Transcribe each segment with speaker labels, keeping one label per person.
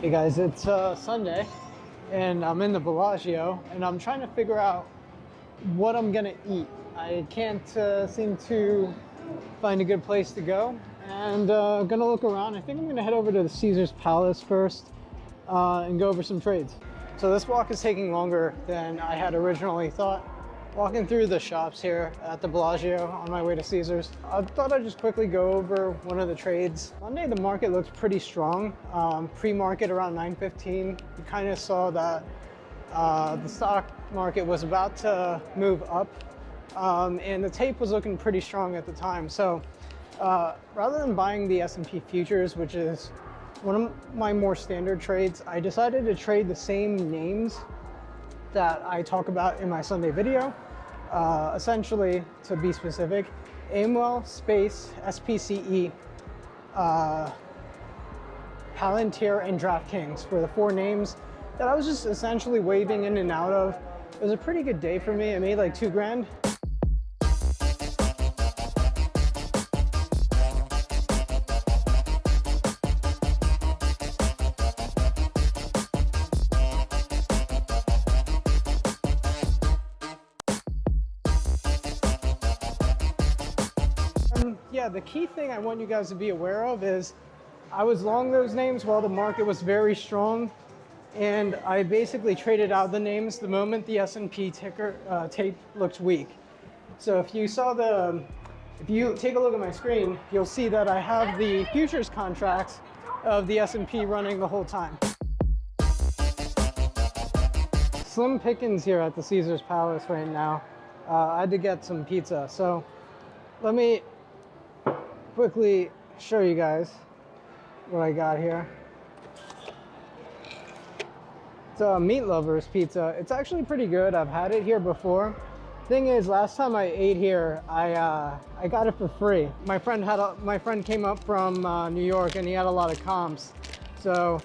Speaker 1: Hey guys, it's Sunday and I'm in the Bellagio and I'm trying to figure out what I'm gonna eat. I can't seem to find a good place to go and gonna look around. I think I'm gonna head over to the Caesar's Palace first and go over some trades. So this walk is taking longer than I had originally thought. Walking through the shops here at the Bellagio on my way to Caesar's. I thought I'd just quickly go over one of the trades. Monday, the market looks pretty strong. Pre-market around 9:15, you kind of saw that the stock market was about to move up and the tape was looking pretty strong at the time. So rather than buying the S&P futures, which is one of my more standard trades, I decided to trade the same names that I talk about in my Sunday video. Essentially, to be specific, Amwell, Space, SPCE, Palantir, and DraftKings were the four names that I was just essentially waving in and out of. It was a pretty good day for me. I made like $2 grand. Yeah, the key thing I want you guys to be aware of is I was long those names while the market was very strong, and I basically traded out the names the moment the S&P ticker tape looked weak. So if you take a look at my screen, you'll see that I have the futures contracts of the S&P running the whole time. Slim pickings here at the Caesar's Palace right now. I had to get some pizza, so let me quickly show you guys what I got here. It's a Meat Lovers pizza. It's actually pretty good. I've had it here before. Thing is, last time I ate here, I got it for free. My friend came up from New York and he had a lot of comps. So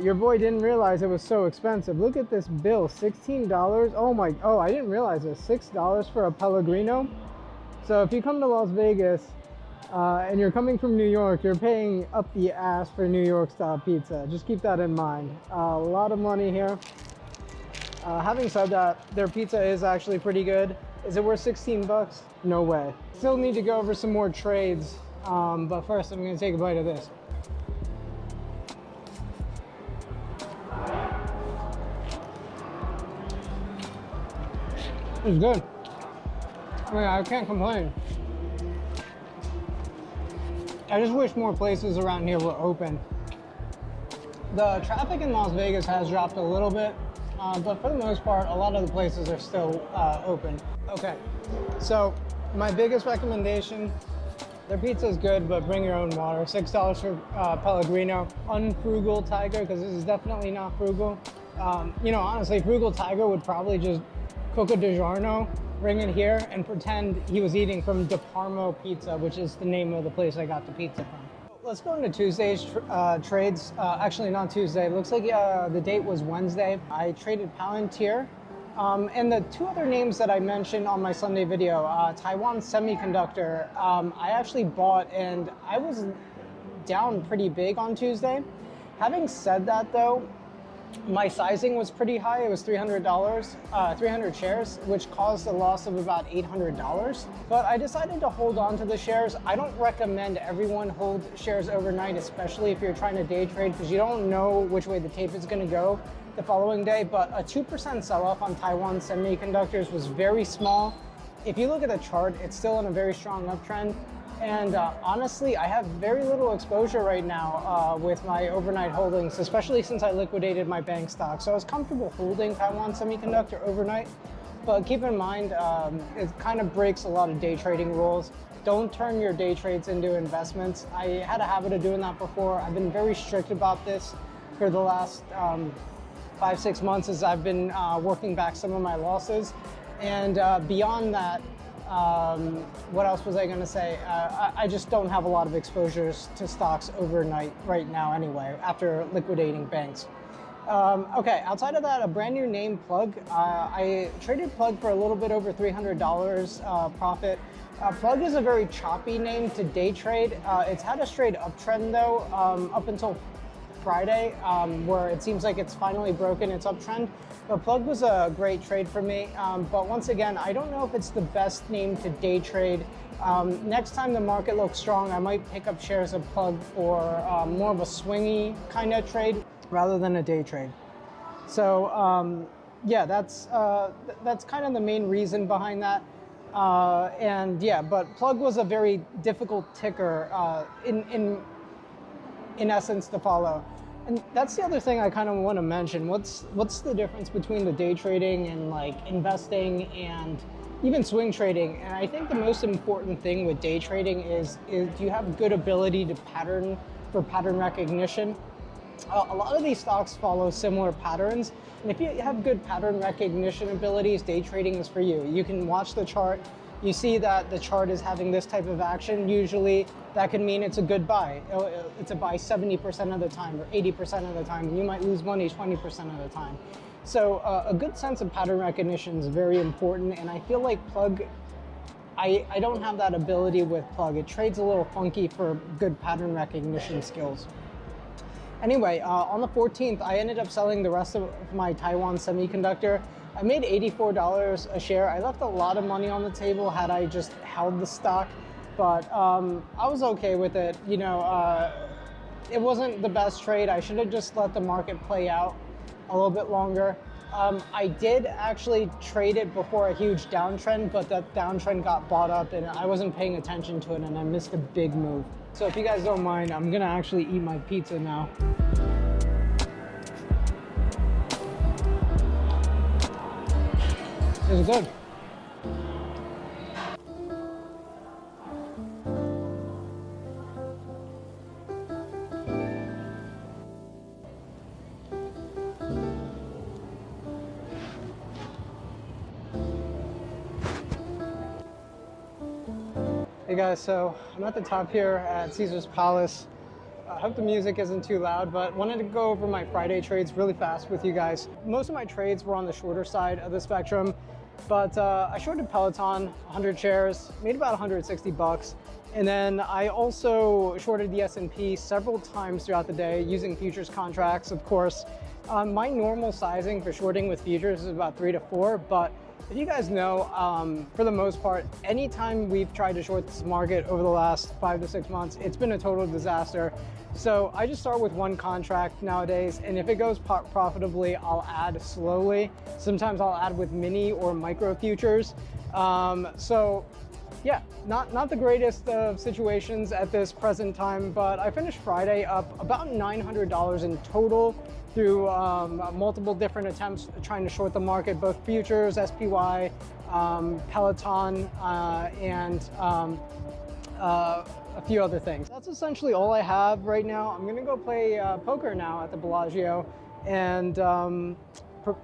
Speaker 1: your boy didn't realize it was so expensive. Look at this bill, $16. Oh, I didn't realize it. $6 for a Pellegrino. So if you come to Las Vegas and you're coming from New York, you're paying up the ass for New York style pizza. Just keep that in mind. A lot of money here. Having said that, their pizza is actually pretty good. Is it worth 16 bucks? No way. Still need to go over some more trades, but first I'm gonna take a bite of this. It's good. I mean, I can't complain. I just wish more places around here were open. The traffic in Las Vegas has dropped a little bit, but for the most part, a lot of the places are still open. Okay, so my biggest recommendation, their pizza is good, but bring your own water. $6 for Pellegrino. Unfrugal Tiger, because this is definitely not frugal. You know, honestly, Frugal Tiger would probably just cook a DiGiorno, bring it here, and pretend he was eating from De Parmo Pizza, which is the name of the place I got the pizza from. Let's go into Tuesday's trades. Actually, not Tuesday. It looks like the date was Wednesday. I traded Palantir. And the two other names that I mentioned on my Sunday video, Taiwan Semiconductor, I actually bought, and I was down pretty big on Tuesday. Having said that though, my sizing was pretty high. It was $300, 300 shares, which caused a loss of about $800. But I decided to hold on to the shares. I don't recommend everyone hold shares overnight, especially if you're trying to day trade, because you don't know which way the tape is going to go the following day. But a 2% sell-off on Taiwan Semiconductors was very small. If you look at the chart, it's still in a very strong uptrend. And honestly, I have very little exposure right now with my overnight holdings, especially since I liquidated my bank stock. So I was comfortable holding Taiwan Semiconductor overnight. But keep in mind, it kind of breaks a lot of day trading rules. Don't turn your day trades into investments. I had a habit of doing that before. I've been very strict about this for the last 5-6 months as I've been working back some of my losses. And beyond that, what else was I going to say? I just don't have a lot of exposures to stocks overnight right now anyway, after liquidating banks. Okay, outside of that, a brand new name, Plug. I traded Plug for a little bit over $300 profit. Plug is a very choppy name to day trade. It's had a straight uptrend though, up until Friday, where it seems like it's finally broken its uptrend. But Plug was a great trade for me. But once again, I don't know if it's the best name to day trade. Next time the market looks strong, I might pick up shares of Plug for more of a swingy kind of trade rather than a day trade. So yeah, that's kind of the main reason behind that. And yeah, but Plug was a very difficult ticker in essence to follow. And that's the other thing I kind of want to mention. What's the difference between the day trading and like investing and even swing trading? And I think the most important thing with day trading is do you have good ability to pattern recognition? A lot of these stocks follow similar patterns, and if you have good pattern recognition abilities, day trading is for you. You can watch the chart, you see that the chart is having this type of action. Usually that could mean it's a good buy. It's a buy 70% of the time or 80% of the time. You might lose money 20% of the time. So a good sense of pattern recognition is very important, and I feel like Plug, I don't have that ability with Plug. It trades a little funky for good pattern recognition skills. Anyway, on the 14th, I ended up selling the rest of my Taiwan Semiconductor. I made $84 a share. I left a lot of money on the table had I just held the stock, but I was okay with it. You know, it wasn't the best trade. I should have just let the market play out a little bit longer. I did actually trade it before a huge downtrend, but that downtrend got bought up and I wasn't paying attention to it and I missed a big move. So if you guys don't mind, I'm gonna actually eat my pizza now. It's good. Hey guys, so I'm at the top here at Caesar's Palace. I hope the music isn't too loud, but wanted to go over my Friday trades really fast with you guys. Most of my trades were on the shorter side of the spectrum, but I shorted Peloton, 100 shares, made about 160 bucks. And then I also shorted the S&P several times throughout the day using futures contracts, of course. My normal sizing for shorting with futures is about 3 to 4, but if you guys know, for the most part, anytime we've tried to short this market over the last 5 to 6 months, it's been a total disaster. So I just start with one contract nowadays, and if it goes profitably, I'll add slowly. Sometimes I'll add with mini or micro futures. So yeah, not the greatest of situations at this present time, but I finished Friday up about $900 in total through multiple different attempts trying to short the market, both futures, SPY, Peloton, and a few other things. That's essentially all I have right now. I'm gonna go play poker now at the Bellagio and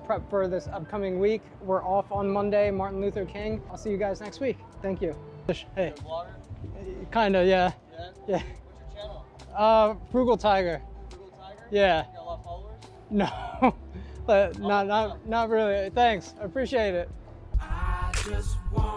Speaker 1: prep for this upcoming week. We're off on Monday, Martin Luther King. I'll see you guys next week. Thank you. Hey. Vlogger? Kinda, yeah. Yeah.
Speaker 2: What's your channel?
Speaker 1: Frugal Tiger.
Speaker 2: Frugal Tiger?
Speaker 1: Yeah.
Speaker 2: You got a lot of followers?
Speaker 1: No, but not really. Thanks. I appreciate it.
Speaker 3: I just want